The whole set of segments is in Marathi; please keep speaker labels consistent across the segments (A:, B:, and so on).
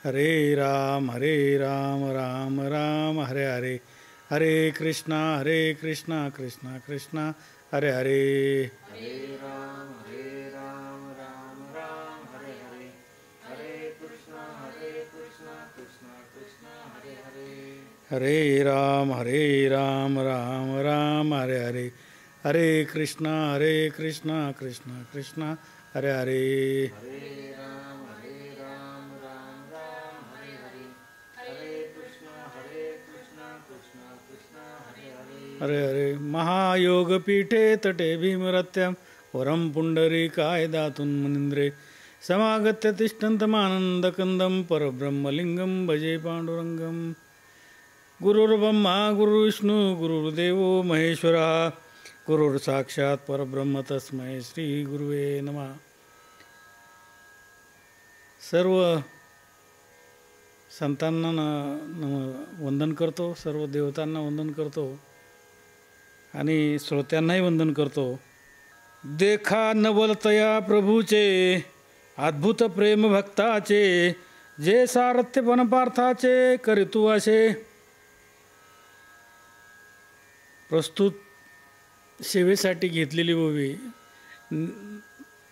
A: राम राम राम हरे हरे, हरे कृष्णा कृष्णा कृष्णा हरे हरे.
B: हरे राम राम राम हरे हरे, हरे कृष्णा कृष्णा कृष्णा हरे हरे.
A: हरे राम राम हरे हरे, हरे कृष्णा कृष्णा कृष्णा हरे हरे.
B: हरे राम राम हरे हरे, हरे कृष्णा कृष्णा कृष्णा हरे हरे.
A: हरे हरे. महायोगपीठे तटे भीमरत्यं वरं पुंडरीकाय दातुं मुनीन्द्रे समागत्य तिष्ठन्तमानन्दकन्दं परब्रह्मलिङ्गं भजे पाण्डुरङ्गं. गुरुर्ब्रह्मा गुरुर्विष्णू गुरुर्देवो महेश्वरः, गुरुर्साक्षात् परब्रह्म तस्मै श्री गुरुवे नमः. सर्व संतांना वंदन करतो, सर्व देवतांना वंदन करतो आणि श्रोत्यांनाही वंदन करतो. देखा नवलतया प्रभूचे अद्भुत प्रेम भक्ताचे, जे सारथ्यपण पार्थाचे करितू असे. प्रस्तुत सेवेसाठी घेतलेली ओवी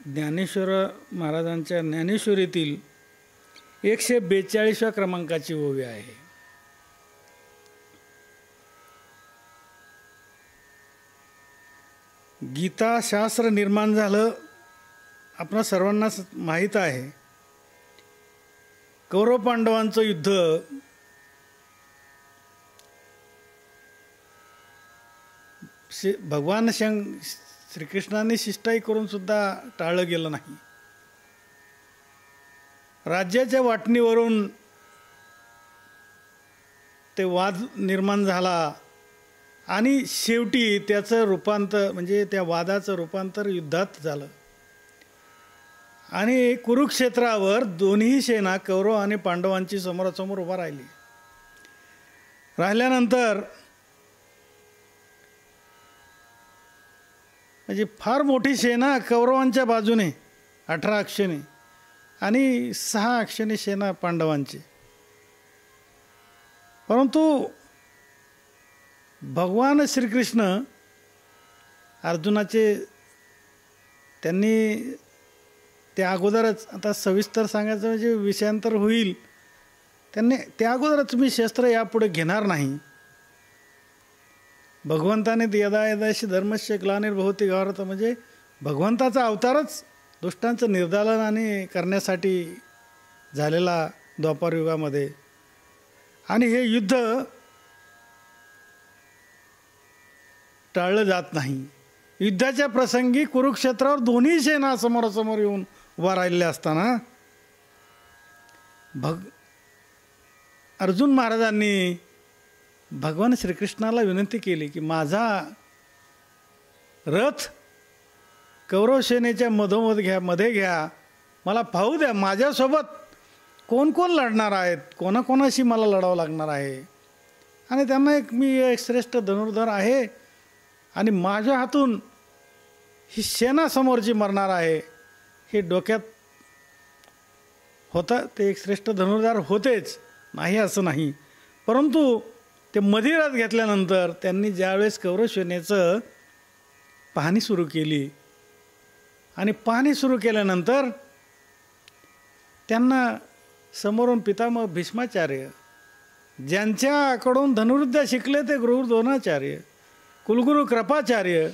A: ज्ञानेश्वर महाराजांच्या ज्ञानेश्वरीतील 142व्या क्रमांकाची ओवी आहे. गीताशास्त्र निर्माण झालं आपणा सर्वांना माहीत आहे. कौरव पांडवांचं युद्ध भगवान श्रीकृष्णाने शिष्टाई करून सुद्धा टाळलं गेलं नाही. राज्याच्या वाटणीवरून ते वाद निर्माण झाला आणि शेवटी त्याचं रूपांतर म्हणजे त्या वादाचं रूपांतर युद्धात झालं. आणि कुरुक्षेत्रावर दोन्ही सेना कौरव आणि पांडवांची समोरासमोर उभा राहिल्यानंतर म्हणजे फार मोठी सेना कौरवांच्या बाजूने 18 अक्षने आणि 6 अक्षने सेना पांडवांची. परंतु भगवान श्रीकृष्ण अर्जुनाचे त्यांनी त्या अगोदरच, आता सविस्तर सांगायचं म्हणजे विषयांतर होईल, त्यांनी त्या अगोदरच मी शस्त्र यापुढे घेणार नाही. भगवंताने यदा यदाशी धर्मस्य ग्लानिर्भवति भारत, म्हणजे भगवंताचा अवतारच दुष्टांचं निर्दालन आणि करण्यासाठी झालेला द्वापारयुगामध्ये. आणि हे युद्ध टाळलं जात नाही. युद्धाच्या प्रसंगी कुरुक्षेत्रावर दोन्ही सेना समोरासमोर येऊन उभा राहिलेल्या असताना अर्जुन महाराजांनी भगवान श्रीकृष्णाला विनंती केली की माझा रथ कौरव सेनेच्या मध्ये घ्या, मला पाहू द्या माझ्यासोबत कोण कोण लढणार आहेत, कोणाकोणाशी मला लढावं लागणार आहे. आणि त्यांना मी एक श्रेष्ठ धनुर्धर आहे आणि माझ्या हातून ही सेना समोरची मरणार आहे हे डोक्यात होतं. ते एक श्रेष्ठ धनुर्धर होतेच, नाही असं नाही. परंतु ते मधिरात घेतल्यानंतर त्यांनी ज्यावेळेस कौरव सेनेचं पाहणी सुरू केली आणि पाहणी सुरू केल्यानंतर त्यांना समोरून पितामह भीष्माचार्य, ज्यांच्याकडून धनुर्विद्या शिकले ते गुरु द्रोणाचार्य, कुलगुरू कृपाचार्य,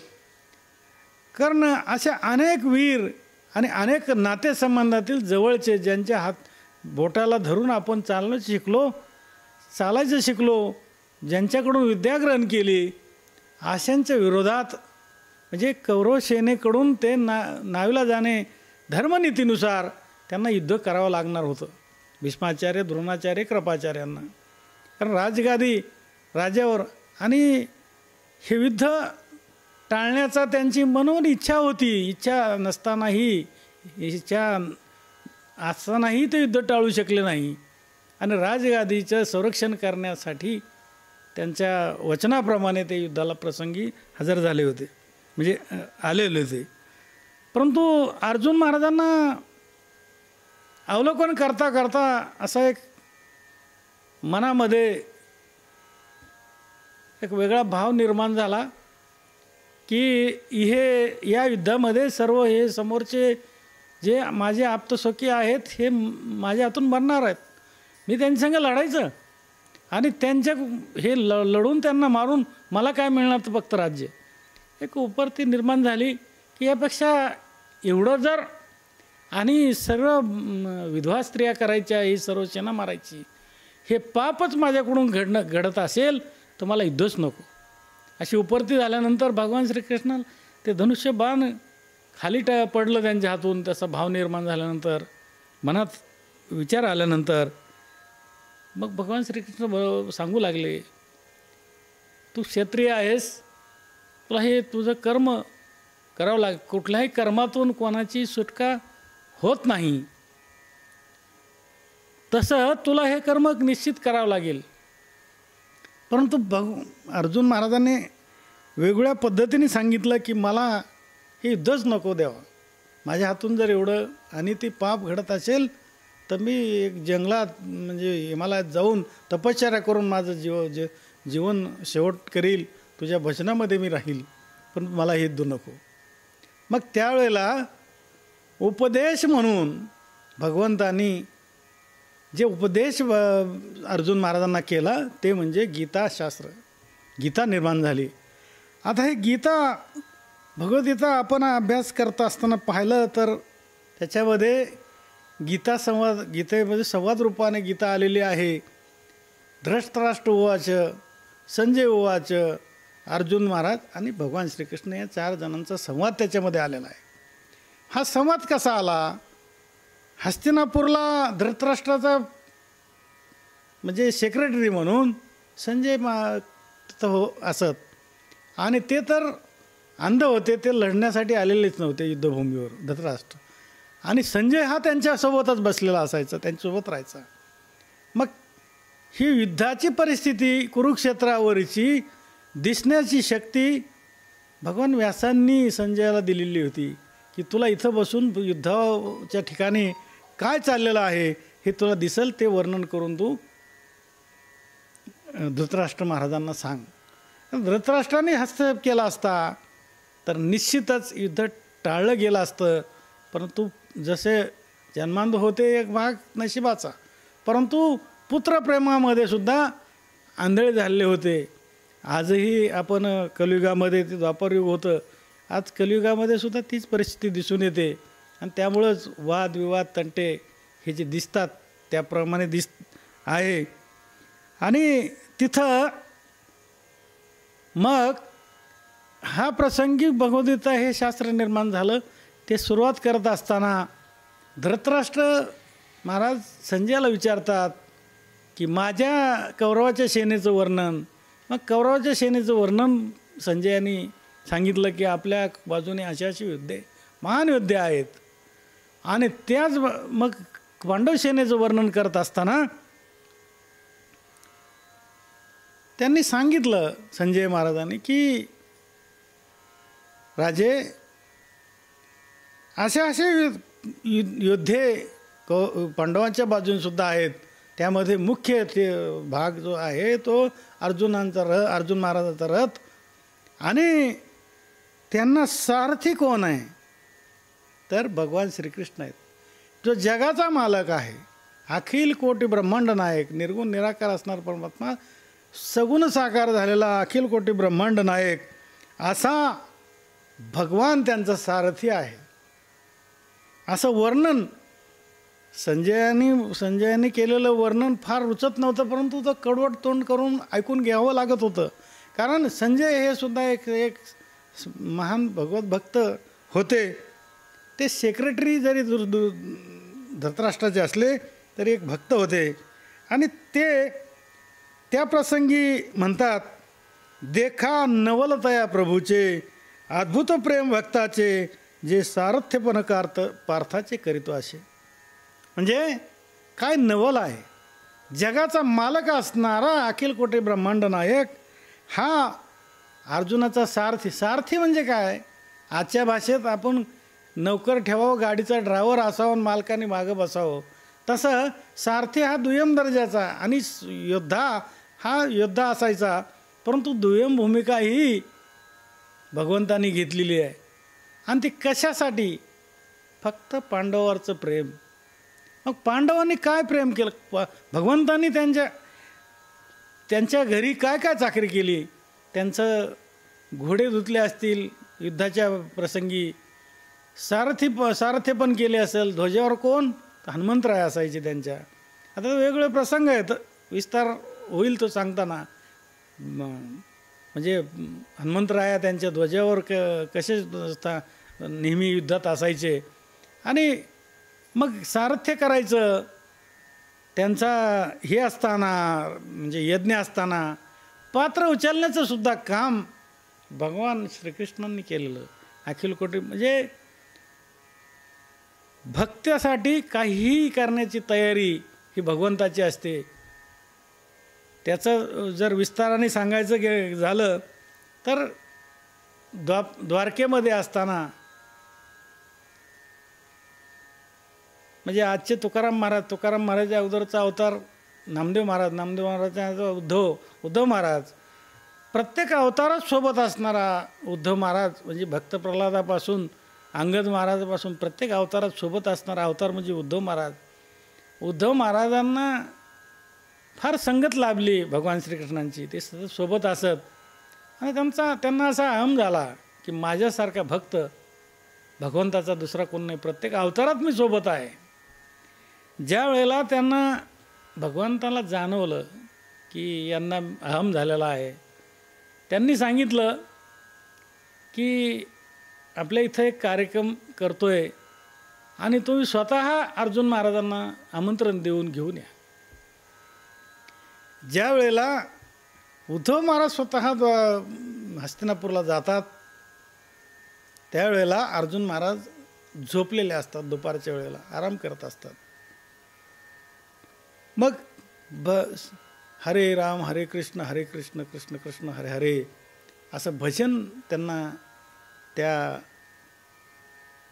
A: कर्ण, असे अनेक वीर आणि अनेक नातेसंबंधातील जवळचे ज्यांच्या बोटाला धरून आपण चालायचं शिकलो, ज्यांच्याकडून विद्याग्रहण केली, अशांच्या विरोधात म्हणजे कौरव सेनेकडून ते नाविलाजाने धर्मनीतीनुसार त्यांना युद्ध करावं लागणार होतं. भीष्माचार्य, द्रोणाचार्य, कृपाचार्यांना, कारण राजगादी राज्यावर, आणि हे युद्ध टाळण्याचा त्यांची मनोन इच्छा होती. इच्छा नसतानाही, इच्छा असतानाही ते युद्ध टाळू शकले नाही. आणि राजगादीचं संरक्षण करण्यासाठी त्यांच्या वचनाप्रमाणे ते युद्धाला प्रसंगी हजर झाले होते, म्हणजे आलेले होते. परंतु अर्जुन महाराजांना अवलोकन करता करता असा एक मनामध्ये एक वेगळा भाव निर्माण झाला की या युद्धामध्ये सर्व हे समोरचे जे माझे आप्तसखी आहेत हे माझ्या हातून मरणार आहेत. मी त्यांच्यासंग लढायचं आणि त्यांच्या हे लढून त्यांना मारून मला काय मिळणार तर फक्त राज्य. एक उपरती निर्माण झाली की यापेक्षा एवढं जर आणि सर्व विधवा स्त्रिया करायच्या, ही सर्व सेना मारायची, हे पापच माझ्याकडून घडत असेल तर मला युद्धच नको. अशी उपरती झाल्यानंतर भगवान श्रीकृष्ण ते धनुष्य बाण खाली पडलं त्यांच्या हातून. तसा भाव निर्माण झाल्यानंतर मनात विचार आल्यानंतर मग भगवान श्रीकृष्ण सांगू लागले, तू क्षत्रिय आहेस, तुला हे तुझं कर्म करावं लाग, कुठल्याही कर्मातून कोणाची सुटका होत नाही, तसं तुला हे कर्म निश्चित करावं लागेल. परंतु अर्जुन महाराजांनी वेगवेगळ्या पद्धतीने सांगितलं की मला हे युद्धच नको द्यावं. माझ्या हातून जर एवढं आणि ते पाप घडत असेल तर मी एक जंगलात म्हणजे हिमालयात जाऊन तपश्चर्या करून माझं जीवन शेवट करील, तुझ्या भजनामध्ये मी राहील, पण मला हे युद्ध नको. मग त्यावेळेला उपदेश म्हणून भगवंतांनी जे उपदेश अर्जुन महाराजांना केला ते म्हणजे गीताशास्त्र, गीता निर्माण झाली. आता हे गीता भगवद्गीता आपण अभ्यास करत असताना पाहिलं तर त्याच्यामध्ये गीतेमध्ये संवाद रूपाने गीता आलेली आहे. धृतराष्ट्र उवाच, संजय उवाच, अर्जुन महाराज आणि भगवान श्रीकृष्ण या 4 जणांचा संवाद त्याच्यामध्ये आलेला आहे. हा संवाद कसा आला? हस्तिनापूरला धृतराष्ट्राचा म्हणजे सेक्रेटरी म्हणून संजय असत आणि ते तर अंध होते, ते लढण्यासाठी आलेलेच नव्हते युद्धभूमीवर धृतराष्ट्र, आणि संजय हा त्यांच्यासोबतच बसलेला असायचा, त्यांच्यासोबत राहायचा. मग ही युद्धाची परिस्थिती कुरुक्षेत्रावरची दिसण्याची शक्ती भगवान व्यासांनी संजयाला दिलेली होती की तुला इथं बसून युद्धाच्या ठिकाणी काय चाललेलं आहे हे तुला दिसेल, ते वर्णन करून तू धृतराष्ट्र महाराजांना सांग. धृतराष्ट्राने हस्तक्षेप केला असता तर निश्चितच युद्ध टाळलं गेलं असतं. परंतु जसे जन्मांध होते एक भाग नशिबाचा, परंतु पुत्रप्रेमामध्ये सुद्धा आंधळे झालेले होते. आजही आपण कलियुगामध्ये ते द्वापरयुग होतं, आज कलियुगामध्ये सुद्धा तीच परिस्थिती दिसून येते आणि त्यामुळंच वादविवाद तंटे हे जे दिसतात त्याप्रमाणे आहे. आणि तिथं मग हा प्रसंगी भगवद्गीता हे शास्त्र निर्माण झालं. ते सुरुवात करत असताना धृतराष्ट्र महाराज संजयाला विचारतात की माझ्या कौरवाच्या सेनेचं वर्णन. मग कौरवाच्या सेनेचं वर्णन संजयाने सांगितलं की आपल्या बाजूने अशी अशी युद्धे, महान युद्धे आहेत. आणि त्याच मग पांडव सेनेचं वर्णन करत असताना त्यांनी सांगितलं संजय महाराजांनी की राजे असे योद्धे पांडवांच्या बाजूनसुद्धा आहेत. त्यामध्ये मुख्य ते भाग जो आहे तो अर्जुन महाराजांचा रथ, आणि त्यांना सारथी कोण आहे तर भगवान श्रीकृष्ण आहेत, जो जगाचा मालक आहे, अखिल कोटी ब्रह्मांड नायक, निर्गुण निराकार असणार परमात्मा, सगुण साकार झालेला अखिल कोटी ब्रह्मांड नायक असा भगवान त्यांचा सारथी आहे. असं वर्णन संजयाने केलेलं वर्णन फार रुचत नव्हतं, परंतु तो कडवट तोंड करून ऐकून घ्यावं लागत होतं. कारण संजय हे सुद्धा एक महान भगवत भक्त होते. ते सेक्रेटरी जरी धृतराष्ट्राचे असले तरी एक भक्त होते. आणि ते त्या प्रसंगी म्हणतात, देखा नवलतया प्रभूचे, अद्भुत प्रेम भक्ताचे, जे सारथ्यपण पार्थाचे करीतो असे. म्हणजे काय नवल आहे, जगाचा मालक असणारा अखिल कोटी ब्रह्मांड नायक हा अर्जुनाचा सारथी. सारथी म्हणजे काय, आजच्या भाषेत आपण नौकर ठेवावं, गाडीचा ड्रायव्हर असावं, मालकाने मागं बसावं, तसं सारथी हा दुय्यम दर्जाचा आणि योद्धा हा योद्धा असायचा, परंतु दुय्यम भूमिका ही भगवंतानी घेतलेली आहे. आणि ती कशासाठी? फक्त पांडवावरचं प्रेम. मग पांडवांनी काय प्रेम केलं? भगवंतांनी त्यांच्या घरी काय काय चाकरी केली? त्यांचं घोडे धुतले असतील युद्धाच्या प्रसंगी, सारथी पण केले असेल. ध्वजावर कोण? हनुमंतराय असायचे त्यांच्या. आता वेगवेगळे प्रसंग आहेत, विस्तार होईल तो सांगताना. म्हणजे हनुमंतराया त्यांच्या ध्वजावर कसे नेहमी युद्धात असायचे. आणि मग सारथ्य करायचं त्यांचा हे असताना, म्हणजे यज्ञ असताना पात्र उचलण्याचं सुद्धा काम भगवान श्रीकृष्णांनी केलेलं. अखिल कोटी म्हणजे भक्तासाठी काहीही करण्याची तयारी ही भगवंताची असते. त्याचं जर विस्ताराने सांगायचं झालं तर द्वारकेमध्ये असताना, म्हणजे आजचे तुकाराम महाराजच्या अगोदरचा अवतार नामदेव महाराजांचा उद्धव महाराज, प्रत्येक अवतारात सोबत असणारा उद्धव महाराज, म्हणजे भक्त प्रल्हादापासून अंगद महाराजापासून प्रत्येक अवतारात सोबत असणारा अवतार म्हणजे उद्धव महाराज. उद्धव महाराजांना फार संगत लाभली भगवान श्रीकृष्णांची. ते सतत सोबत असत आणि त्यांना असा अहम झाला की माझ्यासारखा भक्त भगवंताचा दुसरा कोण नाही, प्रत्येक अवतारात मी सोबत आहे. ज्या वेळेला त्यांना भगवंताला जाणवलं की यांना अहम झालेला आहे, त्यांनी सांगितलं की आपल्या इथं एक कार्यक्रम करतोय आणि तुम्ही स्वतः अर्जुन महाराजांना आमंत्रण देऊन घेऊन या. ज्या वेळेला उद्धव महाराज स्वतः हस्तिनापूरला जातात, त्यावेळेला अर्जुन महाराज झोपलेले असतात, दुपारच्या वेळेला आराम करत असतात. मग हरे राम हरे कृष्ण कृष्ण कृष्ण हरे हरे असं भजन त्यांना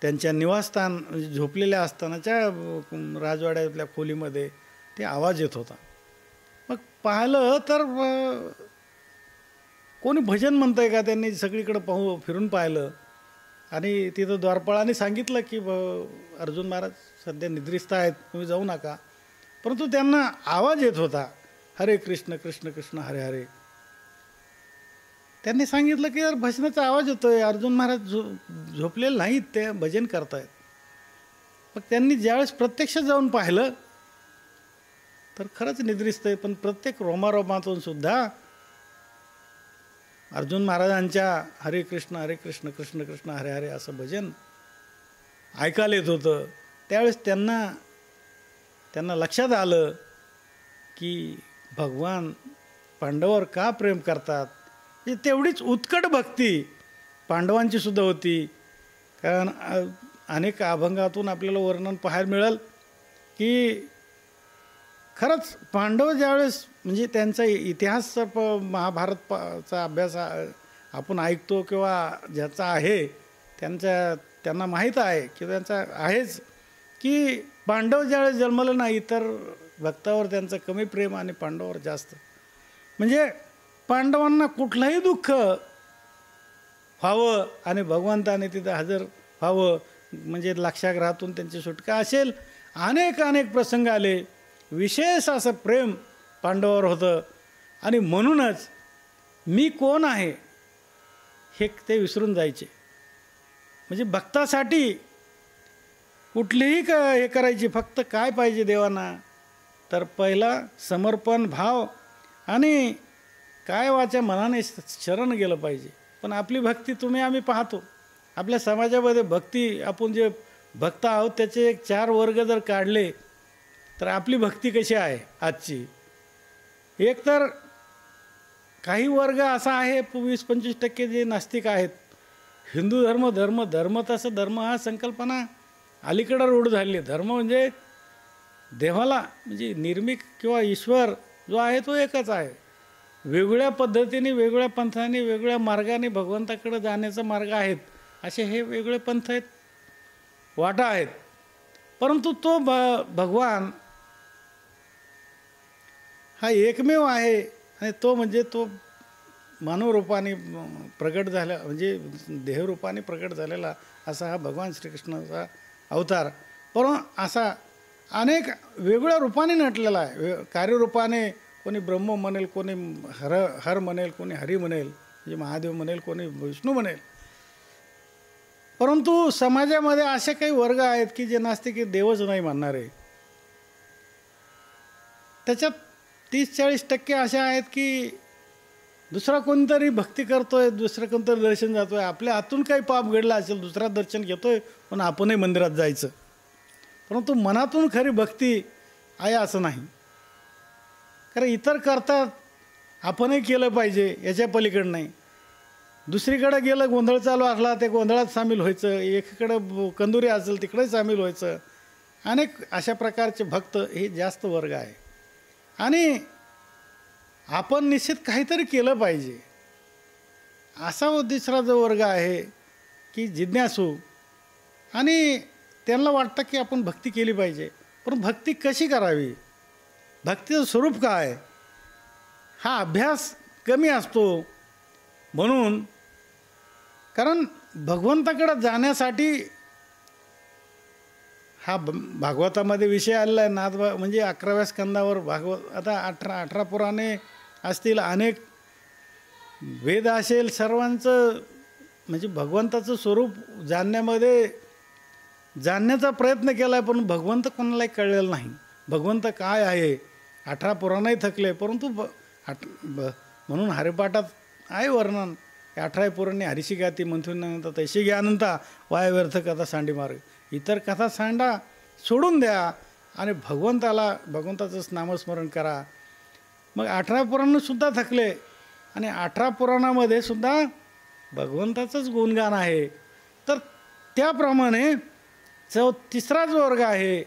A: त्यांच्या निवासस्थान, म्हणजे झोपलेल्या असतानाच्या राजवाड्यातल्या खोलीमध्ये ते आवाज येत होता. मग पाहिलं तर कोणी भजन म्हणतं आहे का? त्यांनी सगळीकडं फिरून पाहिलं आणि तिथं द्वारपाळाने सांगितलं की अर्जुन महाराज सध्या निद्रिस्त आहेत, तुम्ही जाऊ नका. परंतु त्यांना आवाज येत होता हरे कृष्ण कृष्ण हरे हरे. त्यांनी सांगितलं की यार भजनाचा आवाज येतोय, अर्जुन महाराज झोपलेले नाहीत, ते भजन करतायत. मग त्यांनी ज्यावेळेस प्रत्यक्ष जाऊन पाहिलं तर खरंच निद्रिस्त आहे, पण प्रत्येक रोमारोमातून सुद्धा अर्जुन महाराजांच्या हरे कृष्ण कृष्ण कृष्ण हरे हरे असं भजन ऐकायला येत होतं. त्यावेळेस त्यांना लक्षात आलं की भगवान पांडवावर का प्रेम करतात. तेवढीच उत्कट भक्ती पांडवांची सुद्धा होती. कारण अनेक अभंगातून आपल्याला वर्णन पाहायला मिळेल की खरंच पांडव ज्यावेळेस, म्हणजे त्यांचा इतिहास महाभारतचा अभ्यास आपण ऐकतो किंवा ज्याचा आहे त्यांना माहीत आहे किंवा त्यांचा आहेच की पांडव ज्यावेळेस जन्मलं नाही, इतर भक्तावर त्यांचं कमी प्रेम आणि पांडवावर जास्त. म्हणजे पांडवांना कुठलंही दुःख व्हावं आणि भगवंताने तिथं हजर व्हावं, म्हणजे लाक्षागृहातून त्यांची सुटका असेल. अनेक प्रसंग आले, विशेष असं प्रेम पांडवावर होतं. आणि म्हणूनच मी कोण आहे हे ते विसरून जायचे. म्हणजे भक्तासाठी कुठलीही हे करायची, फक्त काय पाहिजे देवांना, तर पहिला समर्पण भाव आणि काय वाचा मनाने शरण गेलं पाहिजे. पण आपली भक्ती आम्ही पाहतो आपल्या समाजामध्ये, भक्ती आपण जे भक्त आहोत त्याचे एक 4 वर्ग जर काढले तर आपली भक्ती कशी आहे आजची. एक तर काही वर्ग असा आहे 20-25% जे नास्तिक आहेत. हिंदू धर्म तसं धर्म हा संकल्पना अलीकडं रूढ झाली. धर्म म्हणजे देवाला, म्हणजे निर्मिक किंवा ईश्वर जो आहे तो एकच आहे. वेगवेगळ्या पद्धतीने, वेगवेगळ्या पंथाने, वेगवेगळ्या मार्गाने भगवंताकडे जाण्याचा मार्ग आहेत. असे हे वेगळे पंथ आहेत, वाटा आहेत. परंतु तो भगवान हा एकमेव आहे आणि तो म्हणजे तो मानवरूपाने प्रगट झाला, म्हणजे देहरूपाने प्रगट झालेला असा हा भगवान श्रीकृष्णाचा अवतार. परंतु असा अनेक वेगवेगळ्या रूपाने नटलेला आहे. कार्यरूपाने कोणी ब्रह्म म्हणेल, कोणी हर म्हणेल, कोणी हरी म्हणेल, म्हणजे महादेव म्हणेल, कोणी विष्णू म्हणेल. परंतु समाजामध्ये असे काही वर्ग आहेत की जे नास्तिक देवच नाही म्हणणारे. त्याच्यात 30-40% असे आहेत की दुसरा कोणतरी भक्ती करतोय, दुसरं कोणतरी दर्शन जातोय, आपल्या हातून काही पाप घडला असेल, दुसरा दर्शन घेतोय, पण आपणही मंदिरात जायचं. परंतु मनातून खरी भक्ती आहे असं नाही. कारण इतर करतात, आपणही केलं पाहिजे, याच्या पलीकडं नाही. दुसरीकडे गेलं, गोंधळ चालू असला ते गोंधळात सामील व्हायचं, एकीकडं कंदुरी असेल तिकडेही सामील व्हायचं. अनेक अशा प्रकारचे भक्त हे जास्त वर्ग आहे. आणि आपण निश्चित काहीतरी केलं पाहिजे असा दुसरा जो वर्ग आहे की जिज्ञासू, आणि त्यांना वाटतं की आपण भक्ती केली पाहिजे. पण भक्ती कशी करावी, भक्तीचं स्वरूप काय, हा अभ्यास कमी असतो. म्हणून कारण भगवंताकडे जाण्यासाठी हा भागवतामध्ये विषय आलेला आहे. नाथ म्हणजे 11व्या स्कंदावर भागवत, आता 18 पुराणे असतील, अनेक वेद असेल, सर्वांचं म्हणजे भगवंताचं स्वरूप जाणण्याचा प्रयत्न केला आहे. पण भगवंत कोणालाही कळलेलं नाही. भगवंत काय आहे 18 पुराणही थकले. परंतु म्हणून हरिपाठात आहे वर्णन, 18 पुराणे हरिशी गाती मंथुनंतर तैशी ज्ञानंता वाय व्यर्थ कथा सांडी मार्ग. इतर कथा सांडा सोडून द्या आणि भगवंताचंच नामस्मरण करा. मग 18 पुराणसुद्धा थकले आणि 18 पुराणामध्ये सुद्धा भगवंताचंच गुणगान आहे. तर त्याप्रमाणे तिसरा जो वर्ग आहे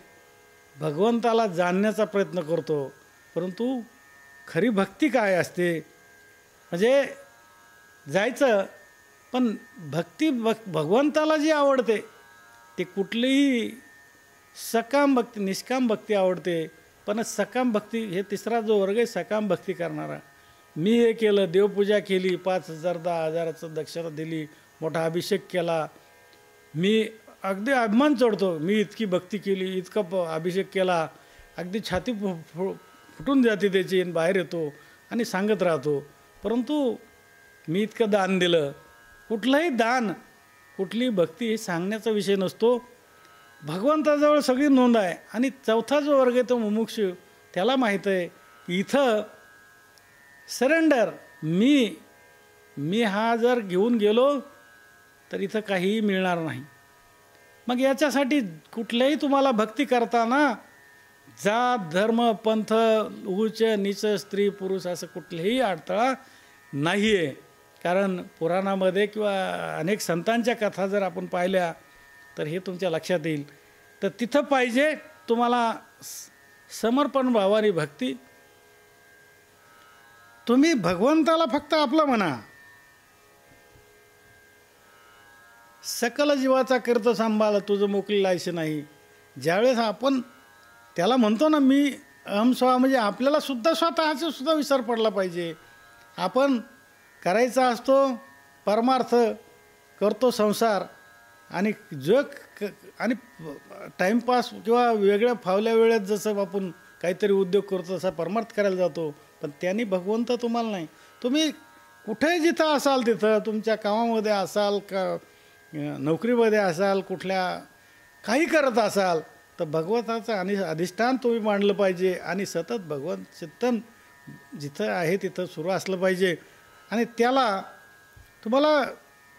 A: भगवंताला जाणण्याचा प्रयत्न करतो, परंतु खरी भक्ती काय असते, म्हणजे जायचं पण भक्ती भगवंताला जी आवडते ते कुठलीही सकाम भक्ती, निष्काम भक्ती आवडते. पण सकाम भक्ती हे तिसरा जो वर्ग आहे, सकाम भक्ती करणारा. मी हे केलं, देवपूजा केली, 5,000 10,000चं दक्षिणा दिली, मोठा अभिषेक केला, मी अगदी अभिमान चढतो, मी इतकी भक्ती केली, इतका अभिषेक केला, अगदी छाती फुटून जाते त्याची, आणि बाहेर येतो आणि सांगत राहतो. परंतु मी इतकं दान दिलं. कुठलंही दान, कुठलीही भक्ती हे सांगण्याचा विषय नसतो. भगवंताजवळ सगळी नोंद आहे. आणि चौथा जो वर्ग आहे तो मुमुक्षू, त्याला माहीत आहे की इथं सरेंडर, मी हा जर घेऊन गेलो तर इथं काहीही मिळणार नाही. मग याच्यासाठी कुठल्याही तुम्हाला भक्ती करताना जात धर्म पंथ उच्च नीच स्त्री पुरुष असं कुठलेही अडथळा नाही आहे. कारण पुराणामध्ये किंवा अनेक संतांच्या कथा जर आपण पाहिल्या तर हे तुमच्या लक्षात येईल. तर तिथं पाहिजे तुम्हाला समर्पण भावाने भक्ती. तुम्ही भगवंताला फक्त आपलं म्हणा, सकल जीवाचा करत सांभाळ तुझं मोकळी लायसे नाही. ज्यावेळेस आपण त्याला म्हणतो ना मी अहम स्वा, म्हणजे आपल्याला सुद्धा स्वतःचा सुद्धा विसर पडला पाहिजे. आपण करायचा असतो परमार्थ, करतो संसार, आणि जग आणि टाईमपास किंवा वेगळ्या फावल्या वेळेत जसं आपण काहीतरी उद्योग करतो तसा परमार्थ करायला जातो. पण त्यांनी भगवंत तुम्हाला नाही. तुम्ही कुठेही जिथं असाल, तिथं तुमच्या कामामध्ये असाल का नोकरीमध्ये असाल, कुठल्या काही करत असाल, तर भगवंताचं आणि अधिष्ठान तुम्ही मांडलं पाहिजे. आणि सतत भगवंत चिंतन जिथं आहे तिथं सुरू असलं पाहिजे. आणि त्याला तुम्हाला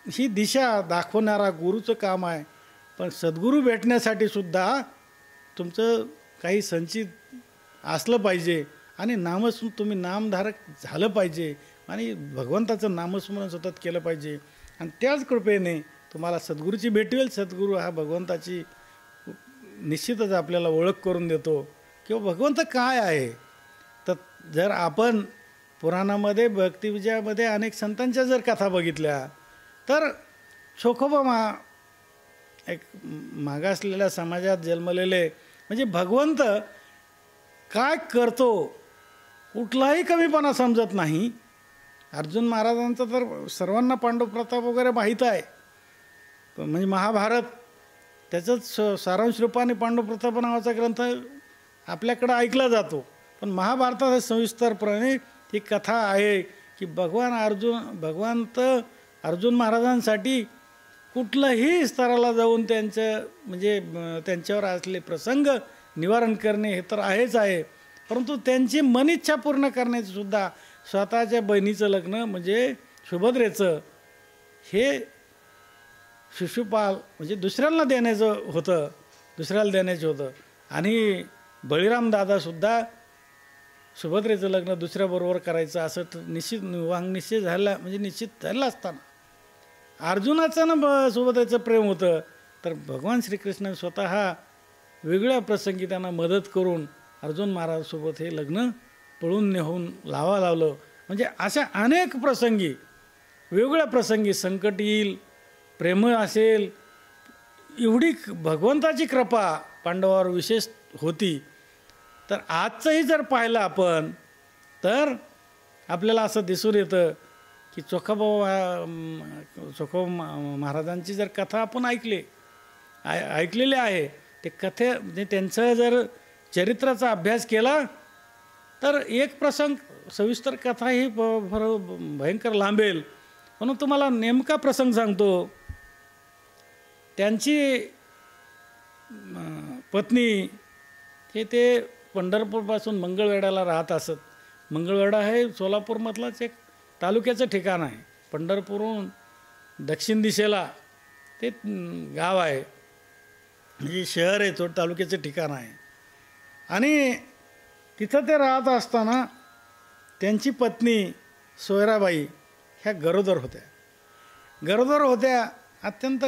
A: ही दिशा दाखवणारा गुरुचं काम आहे. पण सद्गुरू भेटण्यासाठी सुद्धा तुमचं काही संचित असलं पाहिजे आणि तुम्ही नामधारक झालं पाहिजे आणि भगवंताचं नामस्मरण सतत केलं पाहिजे. आणि त्याच कृपेने तुम्हाला सद्गुरूची भेट होईल. सद्गुरू हा भगवंताची निश्चितच आपल्याला ओळख करून देतो किंवा भगवंत काय आहे. तर जर आपण पुराणामध्ये भक्तिविजयामध्ये अनेक संतांच्या जर कथा बघितल्या तर एक मागासलेल्या समाजात जन्मलेले, म्हणजे भगवंत काय करतो कुठलाही कमीपणा समजत नाही. अर्जुन महाराजांचं तर सर्वांना पांडव प्रताप वगैरे माहीत आहे, म्हणजे महाभारत त्याचंच सारांश रूपाने पांडव प्रताप नावाचा ग्रंथ आपल्याकडं ऐकला जातो. पण महाभारतात सविस्तरपणे ही कथा आहे की भगवंत अर्जुन महाराजांसाठी कुठल्याही स्तराला जाऊन त्यांच्यावर असले प्रसंग निवारण करणे हे तर आहेच आहे, परंतु त्यांची मनिच्छा पूर्ण करण्याचं सुद्धा स्वतःच्या बहिणीचं लग्न म्हणजे सुभद्रेचं हे शिशुपाल म्हणजे दुसऱ्याला देण्याचं होतं. आणि बळीराम दादासुद्धा सुभद्रेचं लग्न दुसऱ्याबरोबर करायचं असं निश्चित झालं असताना अर्जुनाचं ना सुभद्रेचं प्रेम होतं, तर भगवान श्रीकृष्ण स्वतः वेगळ्या प्रसंगी त्यांना मदत करून अर्जुन महाराजसोबत हे लग्न पळून नेऊन लावलं. म्हणजे अशा अनेक प्रसंगी, वेगवेगळ्या प्रसंगी संकट येईल, प्रेम असेल, एवढी भगवंताची कृपा पांडवावर विशेष होती. तर आजचंही जर पाहिलं आपण तर आपल्याला असं दिसून येतं की चोखाबा महाराजांची जर कथा आपण ऐकलेली आहे, ते म्हणजे त्यांचं जर चरित्राचा अभ्यास केला तर एक प्रसंग सविस्तर कथा ही भयंकर लांबेल, म्हणून तुम्हाला नेमका प्रसंग सांगतो. त्यांची पत्नी हे ते पंढरपूरपासून मंगळवेढ्याला राहत असत. मंगळवेढा हे सोलापूरमधलंच एक तालुक्याचं ठिकाण आहे. पंढरपूरहून दक्षिण दिशेला ते गाव आहे, म्हणजे शहर आहे, तो तालुक्याचं ठिकाण आहे. आणि तिथं ते राहत असताना त्यांची पत्नी सोयराबाई ह्या गरोदर होत्या. अत्यंत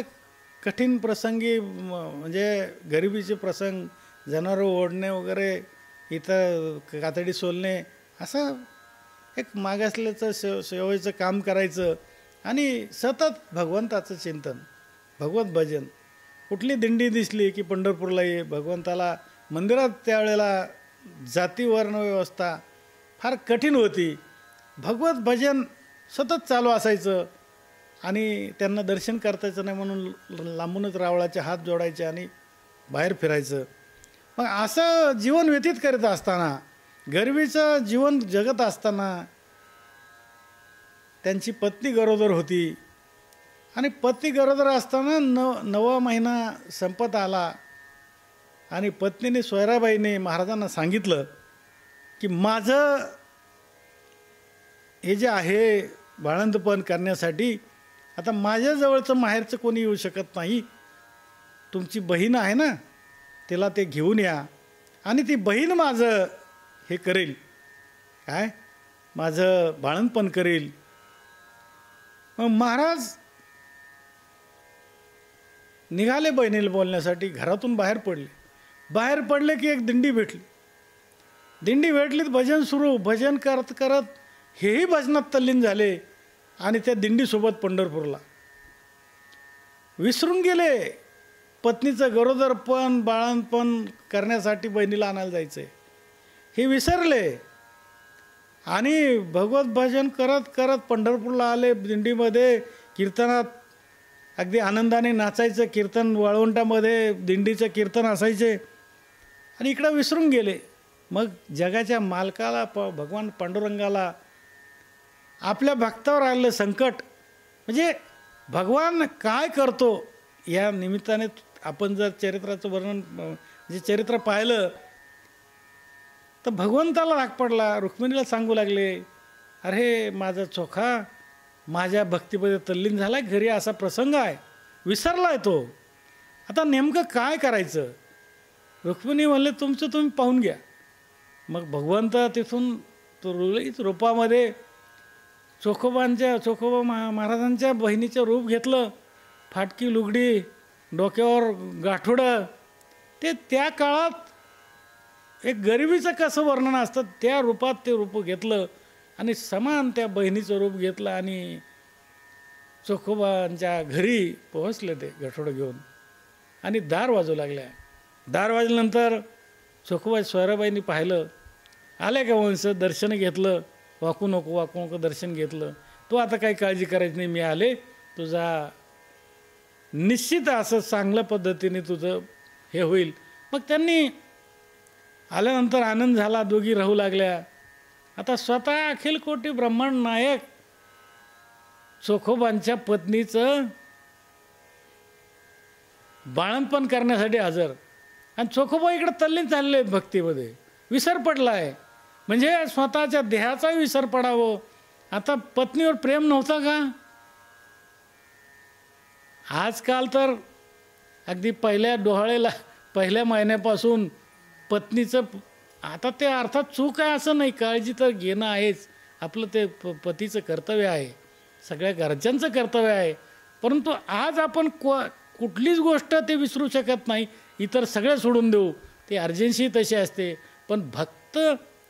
A: कठीण प्रसंगी, म्हणजे गरिबीचे प्रसंग, जनावरं ओढणे वगैरे, इथं कातडी सोलणे, असं एक मागासल्याचं सेवेचं काम करायचं आणि सतत भगवंताचं चिंतन, भगवत भजन. कुठली दिंडी दिसली की पंढरपूरला ये, भगवंताला मंदिरात त्यावेळेला जाती वर्ण व्यवस्था फार कठीण होती, भगवत भजन सतत चालू असायचं. आणि त्यांना दर्शन करतायचं नाही म्हणून लांबूनच रावळाचे हात जोडायचे आणि बाहेर फिरायचं. मग असं जीवन व्यतीत करीत असताना, गरिबीचं जीवन जगत असताना त्यांची पत्नी गरोदर होती. आणि पत्नी गरोदर असताना 9वा महिना संपत आला आणि पत्नीने सोयराबाईने महाराजांना सांगितलं की माझं हे जे आहे बाळंतपण करण्यासाठी आता माझ्याजवळचं माहेरचं कोणी येऊ शकत नाही, तुमची बहीण आहे ना, तिला ते घेऊन या आणि ती बहीण माझं हे करेल, काय माझं बाळंतपण करेल. मग महाराज निघाले बहिणीला बोलण्यासाठी, घरातून बाहेर पडले की एक दिंडी भेटली. भजन सुरू, भजन करत करत हेही भजनात तल्लीन झाले आणि त्या दिंडीसोबत पंढरपूरला विसरून गेले. पत्नीचं गरोदरपण बाळंतपण करण्यासाठी बहिणीला आणायला जायचं आहे हे विसरले आणि भगवत भजन करत करत पंढरपूरला आले. दिंडीमध्ये कीर्तनात अगदी आनंदाने नाचायचं, कीर्तन वाळवंटामध्ये दिंडीचं कीर्तन असायचे आणि इकडं विसरून गेले. मग जगाच्या मालकाला भगवान पांडुरंगाला आपल्या भक्तावर आलेलं संकट, म्हणजे भगवान काय करतो या निमित्ताने आपण जर चरित्राचं वर्णन म्हणजे चरित्र पाहिलं तर भगवंताला राग पडला. रुक्मिणीला सांगू लागले, अरे माझा चोखा माझ्या भक्तीमध्ये तल्लीन झाला, घरी असा प्रसंग आहे, विसरला आहे तो, आता नेमकं काय करायचं. रुक्मिणी म्हणले तुमचं तुम्ही पाहून घ्या. मग भगवंत तिथून तुरळीत रूपामध्ये चोखोबा महाराजांच्या बहिणीचं रूप घेतलं. फाटकी लुगडी, डोक्यावर गाठोडं, ते त्या काळात एक गरिबीचं कसं वर्णन असतं त्या रूपात ते रूप घेतलं आणि समान त्या बहिणीचं रूप घेतलं आणि चोखोबांच्या घरी पोहोचले ते गाठोडं घेऊन. आणि दार वाजू लागल्या. दार वाजल्यानंतर चोखोबा सोयराबाईंनी पाहिलं, आल्या का वंश, दर्शन घेतलं. वाकू नको दर्शन घेतलं. तो आता काही काळजी करायची नाही, मी आले, तुझा निश्चित असं चांगल्या पद्धतीने तुझं हे होईल. मग त्यांनी आल्यानंतर आनंद झाला, दोघी राहू लागल्या. आता स्वतः अखिल कोटी ब्रह्मांड नायक चोखोबांच्या पत्नीचं बाळंतपण करण्यासाठी हजर. आणि चोखोबा इकडे तल्लीन चालले आहेत भक्तीमध्ये, विसर पडला आहे. म्हणजे स्वतःच्या देहाचाही विसर पडावं. आता पत्नीवर प्रेम नव्हता का? आजकाल तर अगदी पहिल्या डोहाळेला पहिल्या महिन्यापासून पत्नीचं, आता ते अर्थात चूक आहे असं नाही, काळजी तर घेणं आहेच, आपलं ते पतीचं कर्तव्य आहे, सगळ्या घरच्यांचं कर्तव्य आहे. परंतु आज आपण कुठलीच गोष्ट ते विसरू शकत नाही, इतर सगळं सोडून देऊ, ती अर्जन्सी तशी असते. पण भक्त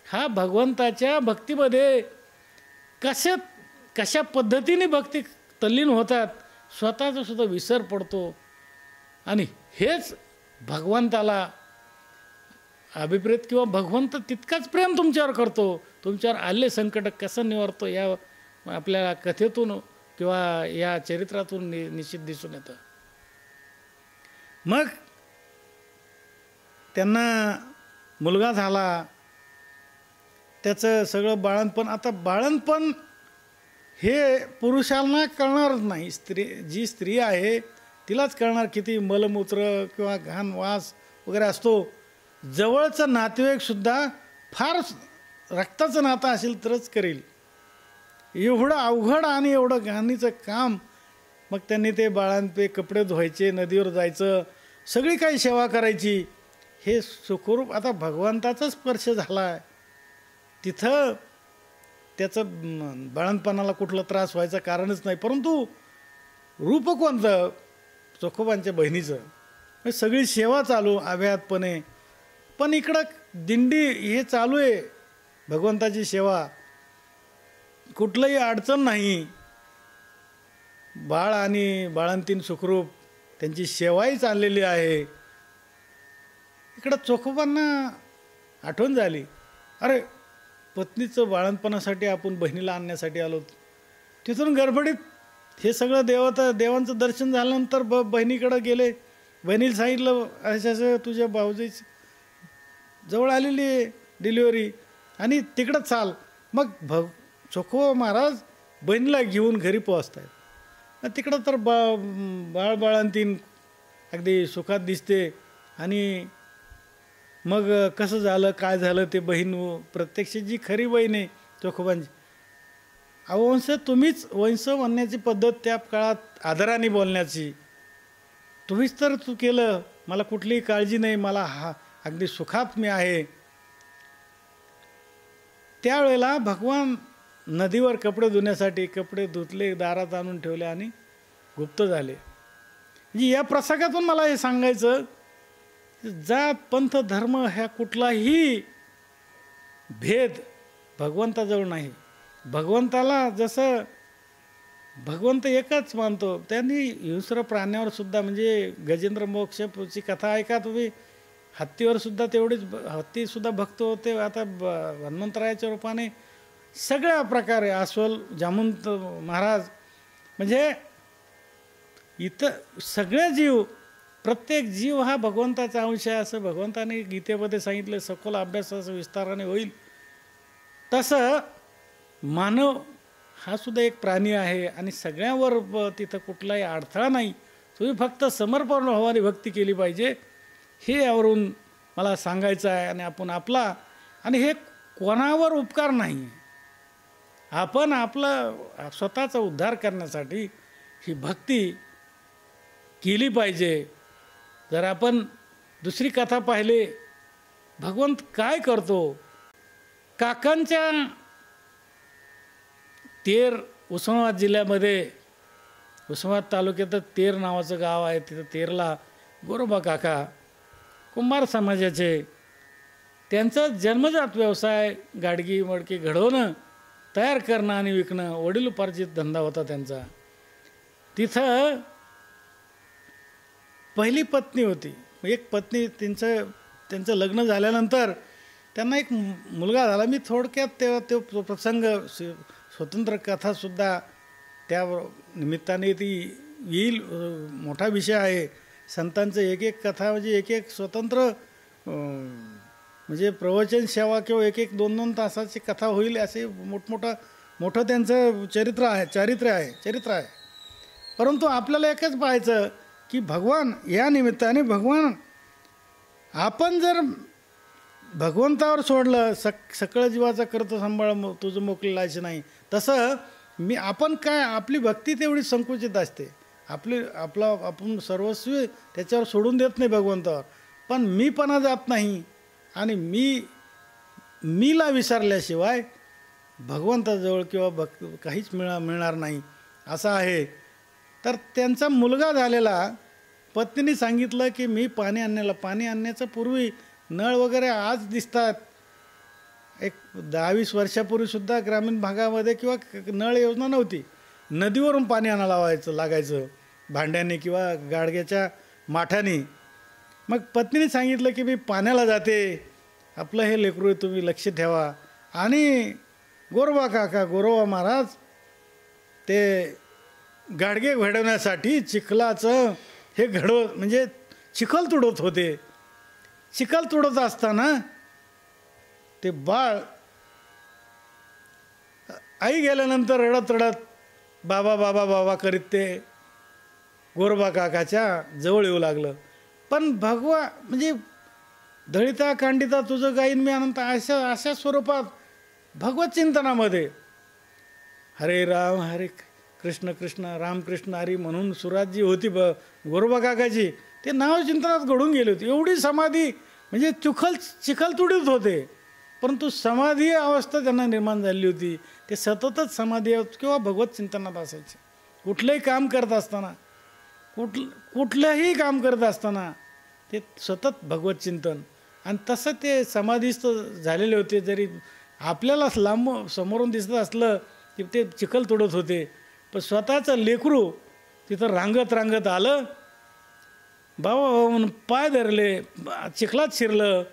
A: हा भगवंताच्या भक्तीमध्ये कशा पद्धतीने भक्ती तल्लीन होतात, स्वतःचा सुद्धा विसर पडतो. आणि हेच भगवंताला अभिप्रेत किंवा भगवंत तितकाच प्रेम तुमच्यावर करतो. तुमच्यावर आले संकट कसं निवारतो या आपल्याला कथेतून किंवा या चरित्रातून निश्चित दिसून येतं. मग त्यांना मुलगा झाला, त्याचं सगळं बाळंतपण. आता बाळंतपण हे पुरुषांना कळणारच नाही, जी स्त्री आहे तिलाच कळणार किती मलमूत्र किंवा घाण वास वगैरे असतो. जवळचं नातेवाईकसुद्धा फार रक्ताचं नातं असेल तरच करेल, एवढं अवघड आणि एवढं घाणीचं काम. मग त्यांनी ते बाळांपे कपडे धुवायचे, नदीवर जायचं, सगळी काही सेवा करायची. हे सुखरूप आता भगवंताचा स्पर्श झाला आहे, तिथं त्याचं बाळंतपणाला कुठला त्रास व्हायचा कारणच नाही. परंतु रूप कोणतं? चोखोबांच्या बहिणीचं. सगळी सेवा चालू अव्याहतपणे. पण इकडं दिंडी हे चालू आहे, भगवंताची सेवा, कुठलंही अडचण नाही. बाळ आणि बाळंतीण सुखरूप त्यांची सेवाही चाललेली आहे. इकडं चोखोबांना आठवण झाली, अरे पत्नीचं बाळंतपणासाठी आपण बहिणीला आणण्यासाठी आलो. तिथून गडबडीत हे सगळं देवांचं दर्शन झाल्यानंतर बहिणीकडं गेले. बहिणीला सांगितलं, असं तुझ्या भाऊजीच जवळ आलेली आहे डिलिव्हरी आणि तिकडं चाल. मग चोखोबा महाराज बहिणीला घेऊन घरी पोहोचत आहेत. तिकडं तर बाळंतीण अगदी सुखात दिसते. आणि मग कसं झालं काय झालं ते बहीण प्रत्यक्ष जी खरी बहीण आहे चोखोबांची. वंश तुम्हीच, वंश म्हणण्याची पद्धत त्या काळात आदराने बोलण्याची, तुम्हीच तर तू केलं, मला कुठलीही काळजी नाही, मला अगदी सुखात मी आहे. त्यावेळेला भगवान नदीवर कपडे धुण्यासाठी कपडे धुतले, दारात आणून ठेवले आणि गुप्त झाले. म्हणजे या प्रसंगातून मला हे सांगायचं, जात पंथ धर्म ह्या कुठलाही भेद भगवंताजवळ नाही. भगवंताला जसं भगवंत एकच मानतो, त्यांनी हिंस्र प्राण्यावर सुद्धा, म्हणजे गजेंद्र मोक्षची कथा ऐका तुम्ही, हत्तीवर सुद्धा तेवढीच, हत्तीसुद्धा भक्त होते. आता हनुमंतरायाच्या रूपाने सगळ्या प्रकारे अस्वल जामवंत महाराज, म्हणजे इथं सगळे जीव, प्रत्येक जीव हा भगवंताचा अंश आहे असं भगवंताने गीतेमध्ये सांगितलं. सखोल अभ्यासाचं विस्ताराने होईल. तसं मानव हा सुद्धा एक प्राणी आहे आणि सगळ्यावर तिथं कुठलाही अडथळा नाही. तुम्ही फक्त समर्पण भावाने भक्ती केली पाहिजे, हे यावरून मला सांगायचं आहे. आणि आपण आपला, आणि हे कोणावर उपकार नाही, आपण आपला स्वतःचा उद्धार करण्यासाठी ही भक्ती केली पाहिजे. जर आपण दुसरी कथा पाहिली, भगवंत काय करतो, काकांच्या तेर, उस्मानाबाद जिल्ह्यामध्ये उस्मानाबाद तालुक्यात तेर नावाचं गाव आहे. तिथं तेरला गोरोबा काका कुंभार समाजाचे, त्यांचा जन्मजात व्यवसाय गाडगी मडकी घडवणं, तयार करणं आणि विकणं, वडिलोपार्जित धंदा होता त्यांचा. तिथं पहिली पत्नी होती. एक पत्नी त्यांचं लग्न झाल्यानंतर त्यांना एक मुलगा झाला. मी थोडक्यात तेव्हा तो प्रसंग स्वतंत्र कथासुद्धा त्या निमित्ताने ती येईल. मोठा विषय आहे. संतांचं एक एक कथा म्हणजे एक एक स्वतंत्र म्हणजे प्रवचन सेवा किंवा एक एक 2-2 तासाची कथा होईल असे मोठं त्यांचं चारित्र्य आहे. परंतु आपल्याला एकच पाहायचं की भगवान या निमित्ताने आपण जर भगवंतावर सोडलं सकळ जीवाचा करतो सांभाळ तुझं मोकळीलायचं नाही, तसं आपण काय आपली भक्ती तेवढी संकुचित असते. आपण सर्वस्वी त्याच्यावर सोडून देत नाही भगवंतावर. पण मीपणा जात नाही आणि मीला विसरल्याशिवाय भगवंताजवळ किंवा काहीच मिळणार नाही असं आहे. तर त्यांचा मुलगा झालेला पत्नीने सांगितलं की मी पाणी आणण्याचं पूर्वी नळ वगैरे आज दिसतात. एक 10-20 वर्षापूर्वीसुद्धा ग्रामीण भागामध्ये किंवा नळ योजना नव्हती. नदीवरून पाणी आणायला लागायचं भांड्याने किंवा गाडग्याच्या माठाने. मग पत्नीने सांगितलं की मी पाण्याला जाते, आपलं हे लेकरू तुम्ही लक्ष ठेवा. आणि गोरोबा महाराज ते गाडगे घडवण्यासाठी चिखलाचं हे म्हणजे चिखल तुडत होते. चिखल तुडत असताना ते बाळ आई गेल्यानंतर रडत बाबा बाबा बाबा करीत ते गोरोबा काकाच्या जवळ येऊ लागलं. पण म्हणजे दळिता कांडिता तुझं गाईन मी अनंत अशा स्वरूपात भगवत चिंतनामध्ये हरे राम हरे कृष्ण कृष्ण राम कृष्ण हरी म्हणून सुराजी होती गोरोबा काकाची, ते नाव चिंतनात घडून गेले होते. एवढी समाधी म्हणजे चिखल तुडीत होते, परंतु समाधी अवस्था त्यांना निर्माण झाली होती. ते सततच समाधी किंवा भगवत चिंतनात असायचे. कुठलंही काम करत असताना ते सतत भगवत चिंतन. आणि तसं ते समाधीस्थ झालेले होते. जरी आपल्याला लांब समोरून दिसत असलं की ते चिखल तोडत होते, पण स्वतःचं लेकरू तिथं रांगत आलं, बाबा म्हणून पाय धरले, चिखलात शिरलं.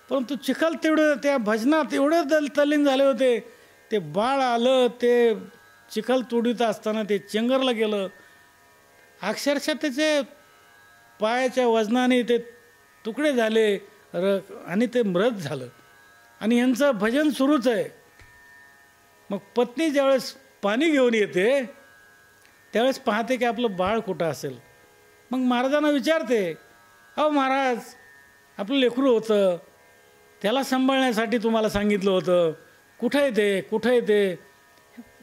A: परंतु चिखल तेवढं त्या भजनात एवढे तल्लीन झाले होते. ते बाळ आलं, ते चिखल तोडीत असताना ते चेंगरला गेलं. अक्षरशः त्याचे पायाच्या वजनाने ते तुकडे झाले आणि ते मृत झालं. आणि यांचं भजन सुरूच आहे. मग पत्नी ज्यावेळेस पाणी घेऊन येते त्यावेळेस पाहते की आपलं बाळ कुठं असेल. मग महाराजांना विचारते, अहो महाराज, आपलं लेकरू होतं, त्याला सांभाळण्यासाठी तुम्हाला सांगितलं होतं, कुठं आहे ते?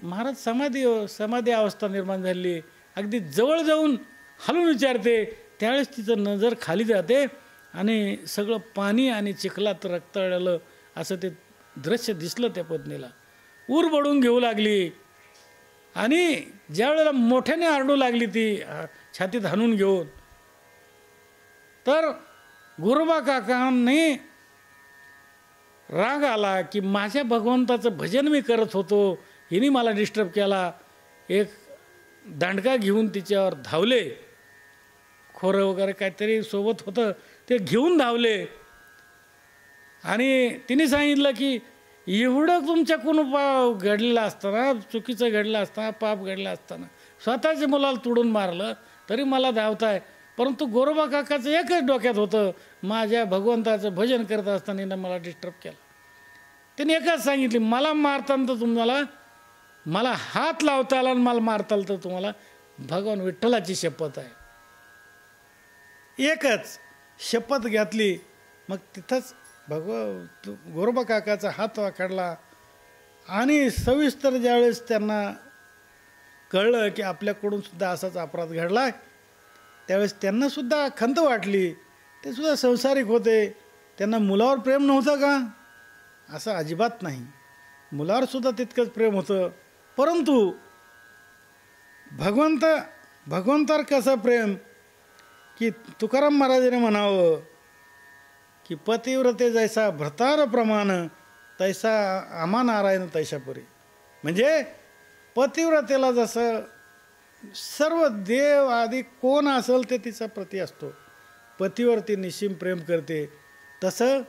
A: महाराज समाधी अवस्था निर्माण झाली. अगदी जवळ जाऊन हलून विचारते, त्यावेळेस तिचं नजर खाली जाते आणि सगळं पाणी आणि चिखलात रक्ताळलं असं ते दृश्य दिसलं त्या पत्नीला. ऊर बडून घेऊ लागली आणि ज्या वेळेला मोठ्याने आरडू लागली ती छातीत हाणून घेऊन, तर गोरोबा काकांनी राग आला की माझ्या भगवंताचं भजन मी करत होतो, हिने मला डिस्टर्ब केला. एक दांडका घेऊन तिच्यावर धावले. खोरं वगैरे काहीतरी सोबत होतं ते घेऊन धावले. आणि तिने सांगितलं की एवढं तुमच्याकडून घडलेलं असताना, चुकीचं घडलं असताना, पाप घडलं असताना, स्वतःच्या मुलाला तुडून मारलं तरी मला धावताय. परंतु गोरोबा काकाचं एकच डोक्यात होतं, माझ्या भगवंताचं भजन करत असताना मला डिस्टर्ब केलं. त्याने एकच सांगितली, मला मारताना तर मला हात लावता आला आणि मला मारता आलं तर तुम्हाला भगवान विठ्ठलाची शपथ आहे. एकच शपथ घातली. मग तिथंच गोरोबा काकाचा हात वाकडला. आणि सविस्तर ज्यावेळेस त्यांना कळलं की आपल्याकडून सुद्धा असाच अपराध घडला, त्यावेळेस त्यांनासुद्धा खंत वाटली. ते सुद्धा संसारिक होते. त्यांना मुलावर प्रेम नव्हतं का? असं अजिबात नाही. मुलावर सुद्धा तितकंच प्रेम होतं. परंतु भगवंतावर कसं प्रेम की तुकाराम महाराजांनी म्हणावं की पतिव्रते जैसा भ्रतार प्रमाण तैसा आमा नारायण तैशापुरी. म्हणजे पतिव्रतेला जसं सर्व देव आदी कोण असेल ते तिचा प्रती असतो. पतीवरती निश्चिम प्रेम करते. तसं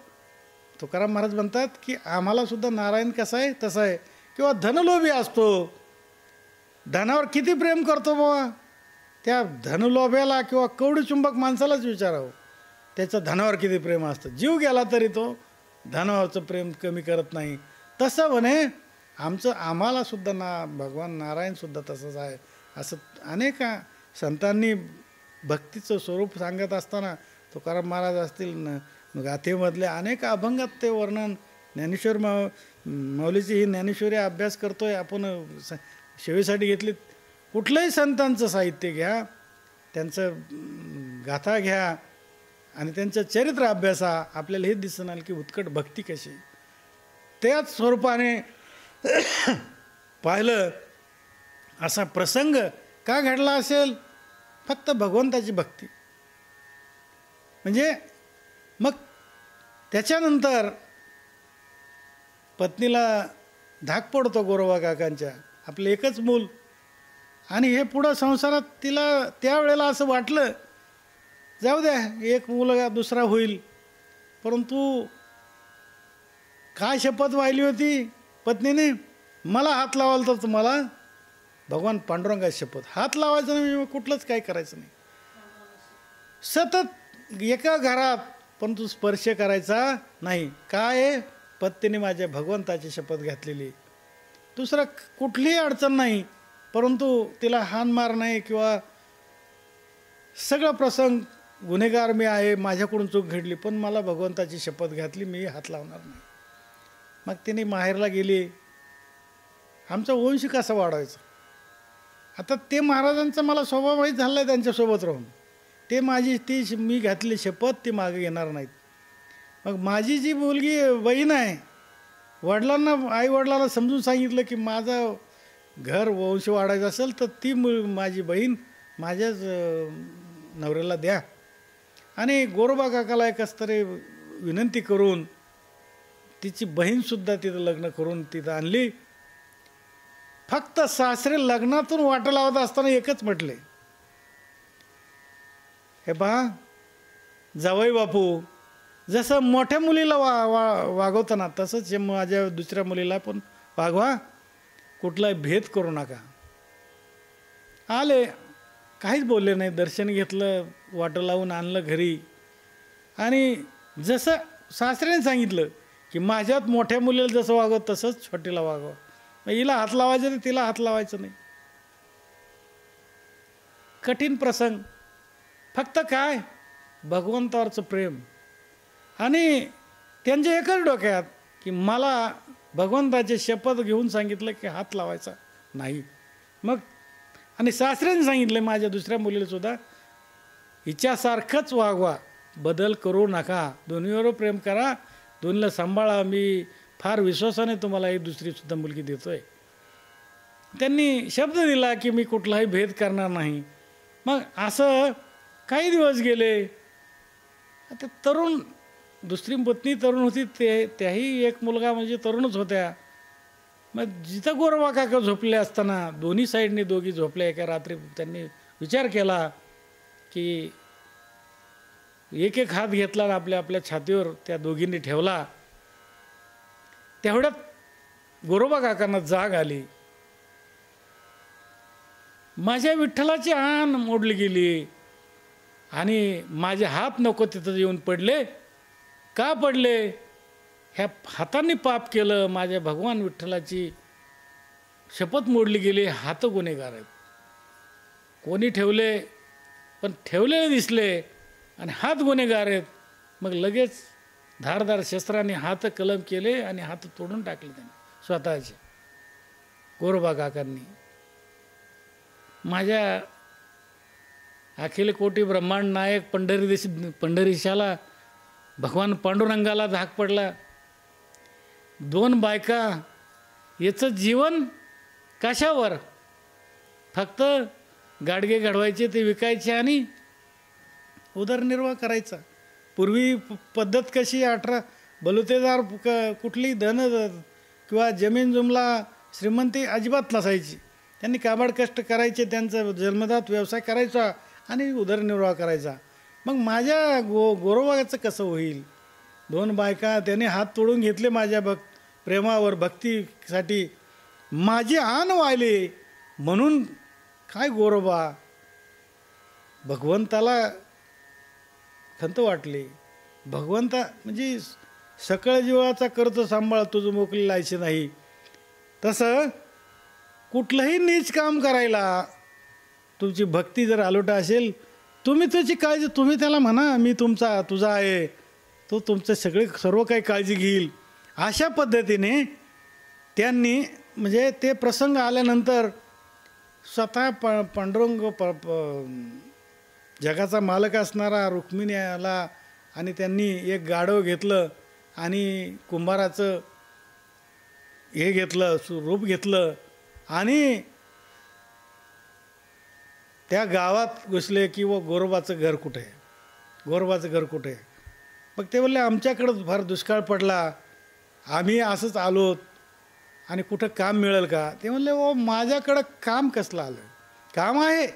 A: तुकाराम महाराज म्हणतात की आम्हालासुद्धा नारायण कसा आहे तसा आहे. किंवा धनलोभी असतो, धनावर किती प्रेम करतो बाबा, त्या धनलोभ्याला किंवा कवडीचुंबक माणसालाच विचारावं त्याचं धनावर किती प्रेम असतं. जीव गेला तरी तो धनावरचं प्रेम कमी करत नाही. तसं म्हणे आम्हालासुद्धा भगवान नारायणसुद्धा तसंच आहे. असं अनेक संतांनी भक्तीचं स्वरूप सांगत असताना तुकाराम महाराज असतील गाथेमधले अनेक अभंगात ते वर्णन. ज्ञानेश्वर माऊलीची ही ज्ञानेश्वरी अभ्यास करतोय आपण, सेवेसाठी घेतली. कुठलंही संतांचं साहित्य घ्या, त्यांचं गाथा घ्या आणि त्यांचं चरित्र अभ्यासा, आपल्याला हेच दिसून आलं की उत्कट भक्ती कशी. त्याच स्वरूपाने पाहिलं असा प्रसंग का घडला असेल, फक्त भगवंताची भक्ती. म्हणजे मग त्याच्यानंतर पत्नीला धाक पडतो गोरोबा काकांच्या, आपलं एकच मूल, आणि हे पुढं संसारात तिला त्यावेळेला असं वाटलं जाऊ द्या एक मुलगा दुसरा होईल. परंतु काय शपथ वाहिली होती पत्नीने, मला हात लावाल तर तुम्हाला भगवान पांडुरंगाची शपथ, हात लावायचं नाही म्हणजे कुठलंच काय करायचं नाही. सतत एका घरात परंतु स्पर्श करायचा नाही. काय पत्नीने माझ्या भगवंताची शपथ घातलेली. दुसरं कुठलीही अडचण नाही, परंतु तिला हानमार नाही किंवा सगळं प्रसंग गुन्हेगार मी आहे, माझ्याकडून चूक घडली, पण मला भगवंताची शपथ घातली, मी हात लावणार नाही. मग तिने माहेरला गेली. आमचा वंश कसा वाढवायचा. आता ते महाराजांचा मला स्वभाव माहीत झाला आहे त्यांच्यासोबत राहून. ते मी घातली शपथ ती मागे घेणार नाहीत. मग माझी जी मुलगी बहीण आहे, आईवडिलांना समजून सांगितलं की माझं घर वंश वाढायचं असेल तर ती माझी बहीण माझ्याच नवऱ्याला द्या. आणि गोरोबा काकाला एकच तरी विनंती करून तिची बहीणसुद्धा तिथं लग्न करून तिथं आणली. फक्त सासरे लग्नातून वाटा लावत असताना एकच म्हटले, हे पहा जावई बापू, जसं मोठ्या मुलीला वागवताना तसंच हे माझ्या दुसऱ्या मुलीला पण वागवा, कुठलाही भेद करू नका. आले, काहीच बोलले नाही. दर्शन घेतलं, वाटं लावून आणलं घरी. आणि जसं सासऱ्याने सांगितलं की माझ्यात मोठ्या मुलीला जसं वागवत तसंच छोटीला वागवा. मग हिला हात लावायचं तर तिला हात लावायचं नाही. कठीण प्रसंग. फक्त काय भगवंतावरचं प्रेम. आणि त्यांच्या एकच डोक्यात की मला भगवंताचे शपथ घेऊन सांगितलं की हात लावायचा नाही. मग आणि सासऱ्याने सांगितलं माझ्या दुसऱ्या मुलीलासुद्धा हिच्यासारखंच वागवा, बदल करू नका, दोन्हीवर प्रेम करा, दोन्हीला सांभाळा, मी फार विश्वासाने तुम्हाला एक दुसरीसुद्धा मुलगी देतोय. त्यांनी शब्द दिला की मी कुठलाही भेद करणार नाही. मग असं काही दिवस गेले. आता तरुण दुसरी पत्नी तरुण होती, त्याही एक मुलगा म्हणजे तरुणच होत्या. मग जिथं गोरोबा काका झोपले असताना दोन्ही साईडने दोघी झोपल्या. एका रात्री त्यांनी विचार केला की एक हात घेतला आणि आपल्या छातीवर त्या दोघींनी ठेवला. तेवढ्यात गोरोबा काकांना जाग आली. माझ्या विठ्ठलाची आण मोडली गेली आणि माझे हात नको तिथं येऊन पडले. का पडले? ह्या हातांनी पाप केलं, माझ्या भगवान विठ्ठलाची शपथ मोडली गेली. हात गुन्हेगार आहेत. कोणी ठेवले पण ठेवलेले दिसले आणि हात गुन्हेगार आहेत. मग लगेच धारदार शस्त्राने हात कलम केले आणि हात तोडून टाकले त्यांनी स्वतःचे. गोरोबा काकांनी माझ्या अखिल कोटी ब्रह्मांड नायक पंढरीशाला भगवान पांडुरंगाला धाक पडला. दोन बायका, याचं जीवन कशावर? फक्त गाडगे घडवायचे, ते विकायचे आणि उदरनिर्वाह करायचा. पूर्वी पद्धत कशी, 18 बलुतेदार कुठली धन किंवा जमीन जुमला श्रीमंती अजिबात नसायची. त्यांनी काबाड कष्ट करायचे, त्यांचा जन्मदात व्यवसाय करायचा आणि उदरनिर्वाह करायचा. मग माझ्या गोरोबाचं कसं होईल? 2 बायका त्याने हात तोडून घेतले माझ्या प्रेमावर, भक्तीसाठी माझी आन वाहिली. म्हणून काय गोरोबा, भगवंताला खंत वाटली. भगवंता म्हणजे सकळ जीवाचा करतो सांभाळ, तुझं मोकळी लायचे नाही. तसं कुठलंही नीच काम करायला तुमची भक्ती जर आलोटा असेल, तुम्ही त्याची काळजी, तुम्ही त्याला म्हणा मी तुझा आहे, तो तुमचं सर्व काही काळजी घेईल. अशा पद्धतीने त्यांनी म्हणजे ते प्रसंग आल्यानंतर स्वतः पांडुरंग जगाचा मालक असणारा रुक्मिणी आला आणि त्यांनी एक गाढव घेतलं आणि कुंभाराचं हे घेतलं, रूप घेतलं आणि त्या गावात घुसले की गोरोबाचं घर कुठे आहे, गोरोबाचं घर कुठे आहे. मग ते बोलले आमच्याकडं फार दुष्काळ पडला, आम्ही असंच आलोत आणि कुठं काम मिळेल का? ते म्हणले माझ्याकडं काम कसलं आलं, काम आहे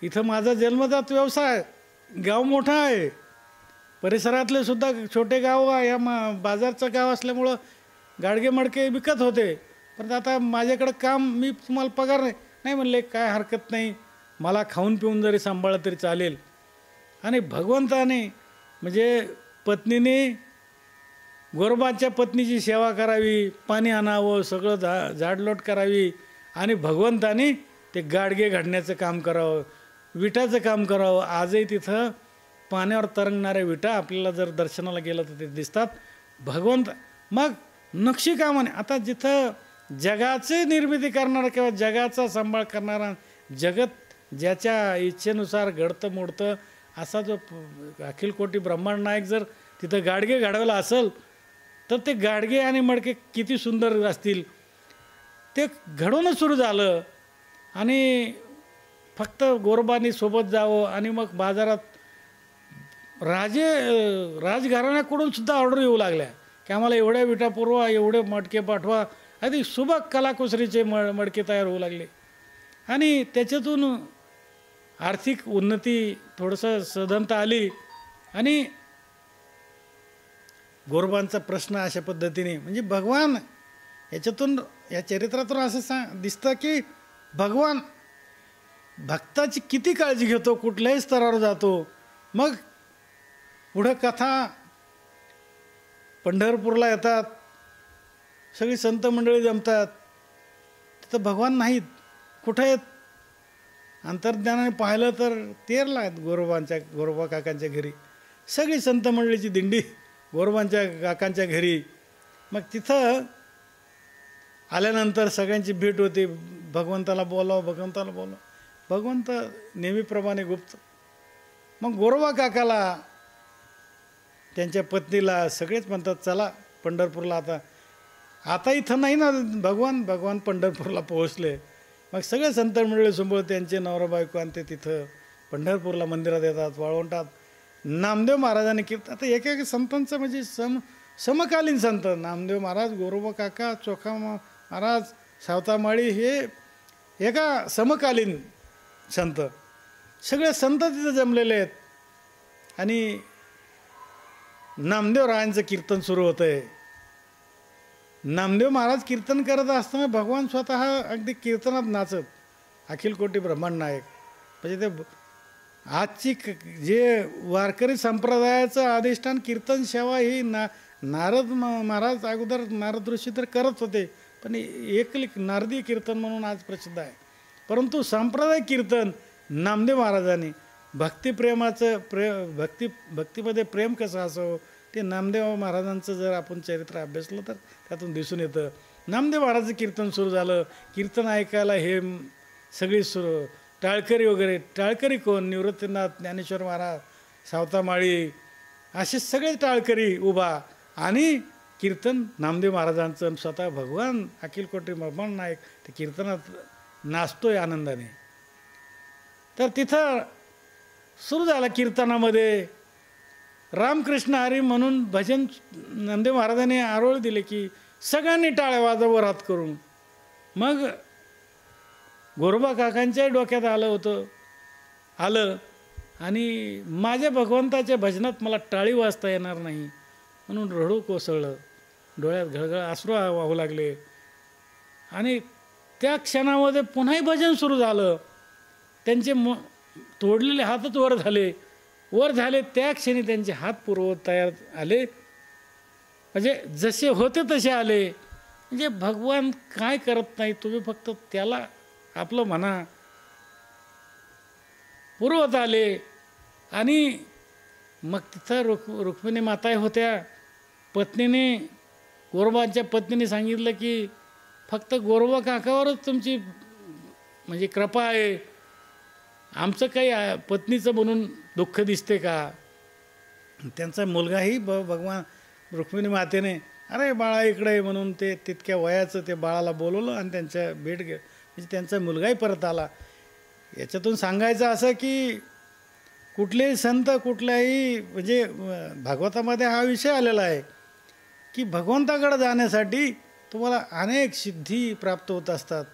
A: इथं, माझा जन्मजात व्यवसाय, गाव मोठा आहे, परिसरातले सुद्धा छोटे गाव या बाजारचं गाव असल्यामुळं गाडगे मडके विकत होते. पण आता माझ्याकडं काम, मी तुम्हाला पगार नाही म्हणले काय हरकत नाही, मला खाऊन पिऊन जरी सांभाळलं तरी चालेल. आणि भगवंताने म्हणजे पत्नीने गोरोबाच्या पत्नीची सेवा करावी, पाणी आणावं, सगळं झाडलोट करावी आणि भगवंताने ते गाडगे घडण्याचं काम करावं, विटाचं काम करावं. आजही तिथं पाण्यावर तरंगणाऱ्या विटा आपल्याला जर दर्शनाला गेलं तर ते दिसतात. भगवंत मग नक्षीकामाने आता जिथं जगाची निर्मिती करणारा किंवा जगाचा सांभाळ करणारा, जगत ज्याच्या इच्छेनुसार घडतं मोडतं असा जो अखिल कोटी ब्रह्मांड नायक जर तिथं गाडगे घडवला असेल तर ते गाडगे आणि मडके किती सुंदर असतील. ते घडवणं सुरू झालं आणि फक्त गोरोबानी सोबत जावं आणि मग बाजारात राजघराण्याकडून सुद्धा ऑर्डर येऊ लागल्या की आम्हाला एवढ्या विटा पुरवा, एवढे मडके पाठवा. आधी सुबक कलाकुसरीचे मडके तयार होऊ लागले आणि त्याच्यातून आर्थिक उन्नती थोडंसं सधनता आली. आणि गोरोबांचा प्रश्न अशा पद्धतीने म्हणजे भगवान याच्यातून, या चरित्रातून असं दिसतं की भगवान भक्ताची किती काळजी घेतो, कुठल्याही स्तरावर जातो. मग पुढं कथा पंढरपूरला येतात, सगळी संत मंडळी जमतात, तिथं भगवान नाहीत. कुठं आहेत? अंतर्ज्ञानाने पाहिलं तर तेरला आहेत गोरोबा काकांच्या घरी. सगळी संत मंडळीची दिंडी गोरोबांच्या काकांच्या घरी. मग तिथं आल्यानंतर सगळ्यांची भेट होते. भगवंताला बोलावं. भगवंत नेहमीप्रमाणे गुप्त. मग गोरोबा काकाला, त्यांच्या पत्नीला सगळेच म्हणतात चला पंढरपूरला. आता इथं नाही ना भगवान पंढरपूरला पोहोचले. मग सगळे संत मंडळी समोर त्यांचे नवरा बायको आणि ते तिथं पंढरपूरला मंदिरात येतात, वाळवंटात. नामदेव महाराजांनी कीर्तन, आता एक संतांचं म्हणजे समकालीन संत नामदेव महाराज, गोरोबा काका, चोखा महाराज, सावतामाळी हे एका समकालीन संत, सगळे संत तिथं जमलेले आहेत. आणि नामदेव रायांचं कीर्तन सुरू होतं आहे. नामदेव महाराज कीर्तन करत असताना भगवान स्वतः अगदी कीर्तनात नाचत, अखिल कोटी ब्रह्मांड नायक. म्हणजे ते आजची जे वारकरी संप्रदायाचं अधिष्ठान कीर्तन सेवा ही नारद महाराज अगोदर नारद ऋषी तर करत होते, पण एकलिक नारदीय कीर्तन म्हणून आज प्रसिद्ध आहे. परंतु सांप्रदायिक कीर्तन नामदेव महाराजांनी भक्तिप्रेमाचं भक्तीमध्ये प्रेम कसं असावं ते नामदेव महाराजांचं जर आपण चरित्र अभ्यासलं तर त्यातून दिसून येतं. नामदेव महाराजांचं कीर्तन सुरू झालं. कीर्तन ऐकायला हे सगळी टाळकरी वगैरे, टाळकरी कोण? निवृत्तीनाथ, ज्ञानेश्वर महाराज, सावतामाळी असे सगळे टाळकरी उभा आणि कीर्तन नामदेव महाराजांचं. स्वतः भगवान अखिल कोटी ब्रह्मांड नायक ते कीर्तनात नाचतोय आनंदाने. तर तिथं सुरू झाला कीर्तनामध्ये रामकृष्ण हरी म्हणून भजन नामदेव महाराजांनी आरोळ दिले की सगळ्यांनी टाळ्या वाजवा हात करून. मग गोरोबा काकांच्याही डोक्यात आलं आणि माझ्या भगवंताच्या भजनात मला टाळी वाजता येणार नाही म्हणून रडू कोसळलं. डोळ्यात घळघळ अश्रू वाहू लागले आणि त्या क्षणामध्ये पुन्हाही भजन सुरू झालं. त्यांचे तोडलेले हातच वर झाले. त्या क्षणी त्यांचे हात पूर्ववत तयार आले, म्हणजे जसे होते तसे आले. म्हणजे भगवान काय करत नाही, तुम्ही फक्त त्याला आपलं म्हणा. पूर्वत आले आणि मग तिथं रुक्मिणी माता होत्या. पत्नीने, गोरोबांच्या पत्नीने सांगितलं की फक्त गोरोबा काकावरच तुमची म्हणजे कृपा आहे, आमचं काही पत्नीचं म्हणून दुःख दिसते का. त्यांचा मुलगाही भगवान रुक्मिणी मातेने अरे बाळा इकडे आहे म्हणून ते तितक्या वयाचं ते बाळाला बोलवलं आणि त्यांच्या भेट म्हणजे त्यांचा मुलगाही परत आला. याच्यातून सांगायचं असं की कुठलेही संत कुठल्याही म्हणजे भागवतामध्ये हा विषय आलेला आहे की भगवंताकडे जाण्यासाठी तुम्हाला अनेक सिद्धी प्राप्त होत असतात,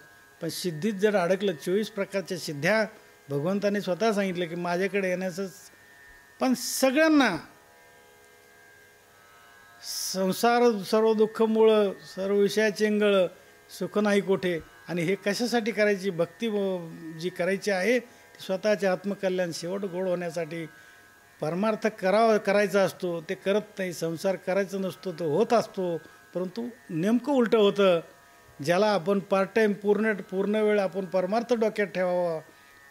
A: पण सिद्धीत जर अडकलं 24 प्रकारच्या सिद्ध्या भगवंताने स्वतः सांगितलं की माझ्याकडे येण्याचंच. पण सगळ्यांना संसार सर्व दुःख मुळं, सर्व विषयाचे इंगळ, सुख नाही कोठे. आणि हे कशासाठी करायची, भक्ती जी करायची आहे ती स्वतःचे आत्मकल्याण शेवट गोड होण्यासाठी परमार्थ करायचा असतो, ते करत नाही. संसार करायचा नसतो, तो होत असतो, परंतु नेमकं उलटं होतं. ज्याला आपण पार्ट टाईम पूर्ण वेळ आपण परमार्थ डोक्यात ठेवावा,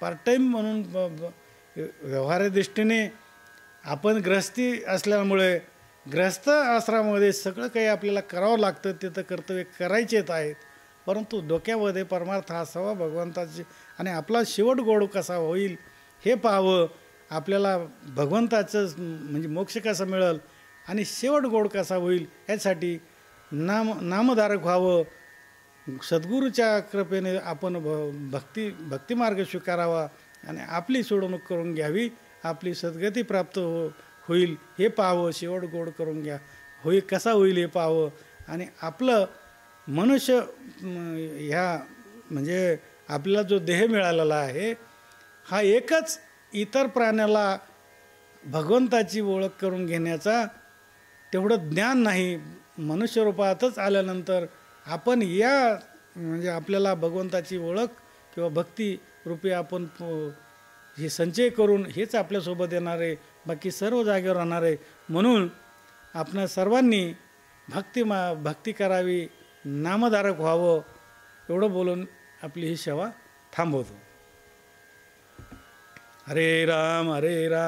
A: पार्ट टाईम म्हणून व्यवहार्य दृष्टीने आपण ग्रहस्थी असल्यामुळे ग्रहस्थ आश्रमामध्ये सगळं काही आपल्याला करावं लागतं, तिथं कर्तव्य करायचेच आहेत. परंतु डोक्यामध्ये परमार्थ असावा भगवंताचे आणि आपला शेवट गोड कसा होईल हे पाहावं. आपल्याला भगवंताचं म्हणजे मोक्ष कसा मिळेल आणि शेवट गोड कसा होईल यासाठी नामधारक व्हावं. सद्गुरूच्या कृपेने आपण भक्तिमार्ग स्वीकारावा आणि आपली सोडवणूक करून घ्यावी. आपली सद्गती प्राप्त होईल हे पाहावं. शेवट गोड करून कसा होईल हे पाहावं. आणि आपलं मनुष्य ह्या म्हणजे आपल्याला जो देह मिळालेला आहे हा एकच इतर प्राण्याला भगवंताची ओळख करून घेण्याचा तेवढं ज्ञान नाही. मनुष्यरूपातच आल्यानंतर आपण या म्हणजे आपल्याला भगवंताची ओळख किंवा भक्ती रूपी आपण हे संचय करून हेच आपल्यासोबत येणार आहे, बाकी सर्व जागेवर राहणार आहे. म्हणून आपण सर्वांनी भक्ती करावी, नामधारक व्हावं. एवढं बोलून आपली ही सेवा थांबवतो. हरे राम हरे राम.